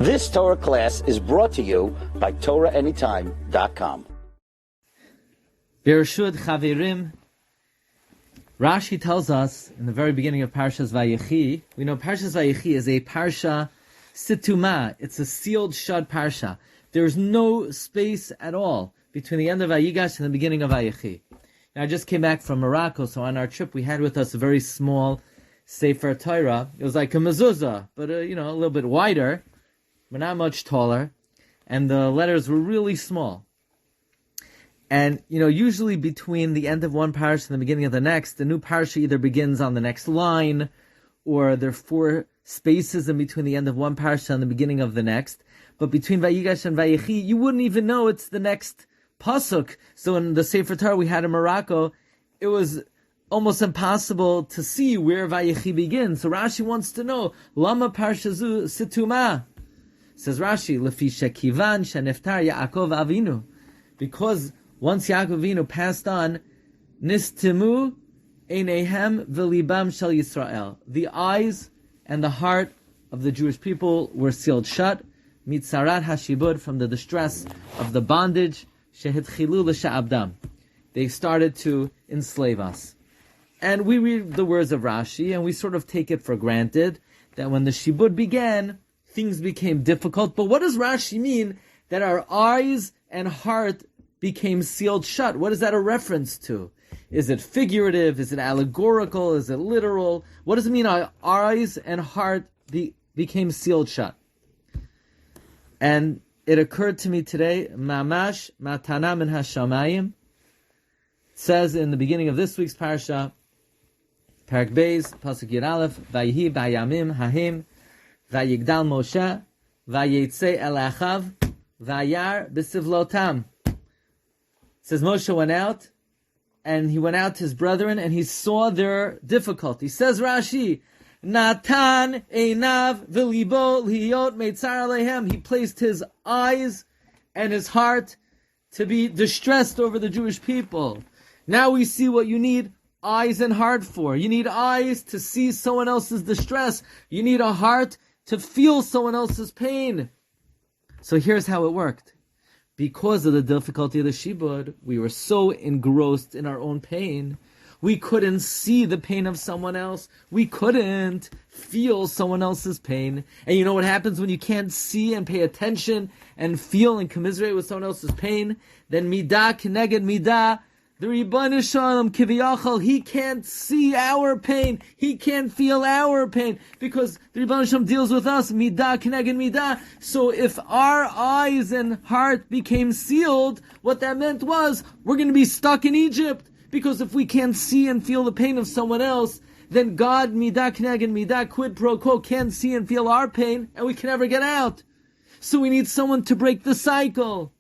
This Torah class is brought to you by TorahAnytime.com. Bereshut Chaverim. Rashi tells us in the very beginning of Parshas Vayechi, we know Parshas Vayechi is a Parsha Situma. It's a sealed shut Parsha. There's no space at all between the end of Vayigash and the beginning of Vayechi. Now, I just came back from Morocco, so on our trip we had with us a very small Sefer Torah. It was like a mezuzah, but a little bit wider, but not much taller, and the letters were really small. And, usually between the end of one parsha and the beginning of the next, the new parsha either begins on the next line, or there are 4 spaces in between the end of one parsha and the beginning of the next. But between Vayigash and Vayechi, you wouldn't even know it's the next pasuk. So in the Sefer Torah we had in Morocco, it was almost impossible to see where Vayechi begins. So Rashi wants to know, Lama Parsha Zu Situma? Says Rashi, Lefi Shekivan Sheniftar Yaakov Avinu. Because once Yaakov Avinu passed on, Nistimu Einehem V'libam Shel Yisrael. The eyes and the heart of the Jewish people were sealed shut. Mitzarat Hashibud, from the distress of the bondage. Shehitchilu L'Sha'abdam. They started to enslave us. And we read the words of Rashi, and we sort of take it for granted that when the Shibud began, things became difficult. But what does Rashi mean that our eyes and heart became sealed shut? What is that a reference to? Is it figurative? Is it allegorical? Is it literal? What does it mean our eyes and heart became sealed shut? And it occurred to me today, Mamash Matana Min Hashamayim. It says in the beginning of this week's Parsha, Parak Beis, Pasuk Yud Aleph, Vayihi Bayamim Hahim, Vayigdal Moshe, Vayetze El Achav, Vayar B'Sivlotam. It says Moshe went out, and he went out to his brethren, and he saw their difficulty. Says Rashi, Natan Einav V'Libo Liyot Meitzar Alehem. He placed his eyes and his heart to be distressed over the Jewish people. Now we see what you need eyes and heart for. You need eyes to see someone else's distress. You need a heart to feel someone else's pain. So here's how it worked. Because of the difficulty of the Shibud, we were so engrossed in our own pain, we couldn't see the pain of someone else. We couldn't feel someone else's pain. And you know what happens when you can't see and pay attention and feel and commiserate with someone else's pain? Then midah keneged midah, the Ribbon Shalom Kiviyachal, he can't see our pain. He can't feel our pain. Because the Ribbon Shalom deals with us, midah keneged midah. So if our eyes and heart became sealed, what that meant was, we're going to be stuck in Egypt. Because if we can't see and feel the pain of someone else, then God, midah keneged midah, quid pro quo, can't see and feel our pain, and we can never get out. So we need someone to break the cycle.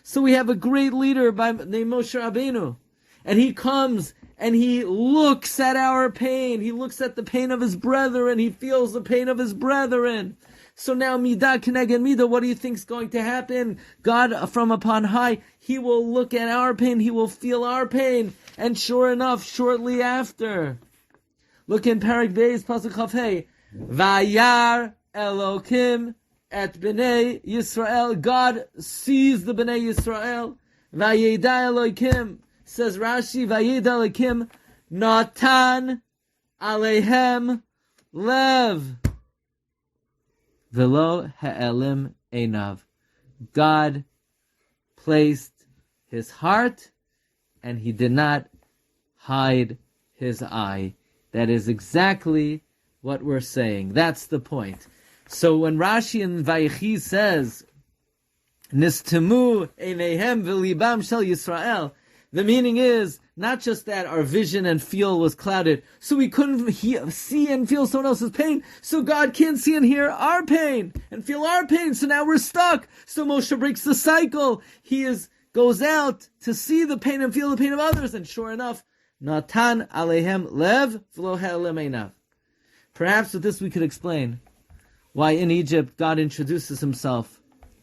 So we have a great leader named Moshe Rabbeinu. And he comes and he looks at our pain. He looks at the pain of his brethren. He feels the pain of his brethren. So now, midah keneged midah, what do you think is going to happen? God from upon high, he will look at our pain. He will feel our pain. And sure enough, shortly after, look in Parak Beis, Pasuk Chaf Hei, Vayar Elokim et Bnei Yisrael. God sees the Bnei Yisrael. Vayeda Elokim. Says Rashi, Vayeda Elokim, Natan Alehem Lev. Velo Ha'elim Einav. God placed his heart, and he did not hide his eye. That is exactly what we're saying. That's the point. So when Rashi in Vayechi says, Nistemu Einehem V'libam Shel Yisrael, the meaning is not just that our vision and feel was clouded, so we couldn't see and feel someone else's pain, so God can't see and hear our pain and feel our pain, so now we're stuck. So Moshe breaks the cycle. He goes out to see the pain and feel the pain of others, and sure enough, Natan Alehem Lev V'lo Ha'elim Einav. Perhaps with this we could explain why in Egypt God introduces himself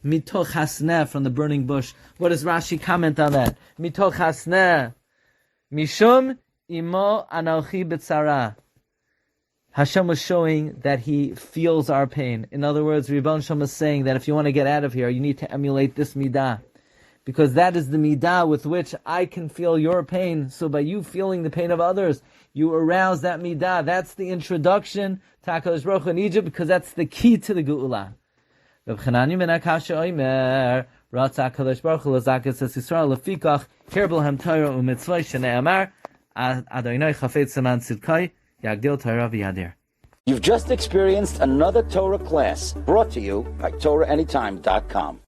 Mitoch hasneh, from the burning bush. What does Rashi comment on that? Mitoch hasneh, mishum imo anarchi b'tzara. Hashem was showing that He feels our pain. In other words, Rebbeinu Shem is saying that if you want to get out of here, you need to emulate this midah. Because that is the midah with which I can feel your pain. So by you feeling the pain of others, you arouse that midah. That's the introduction to HaKadosh Baruch Hu in Egypt, because that's the key to the Geula. Reb Chananya ben Akasha Omer, Ratza HaKadosh Baruch Hu l'zakas es Yisrael lefikach, hirbel hem Torah u'mitzvah shene'amar, Adonai chafetz seman tzidkai, yagdil Torah v'yadir. You've just experienced another Torah class brought to you by TorahAnytime.com.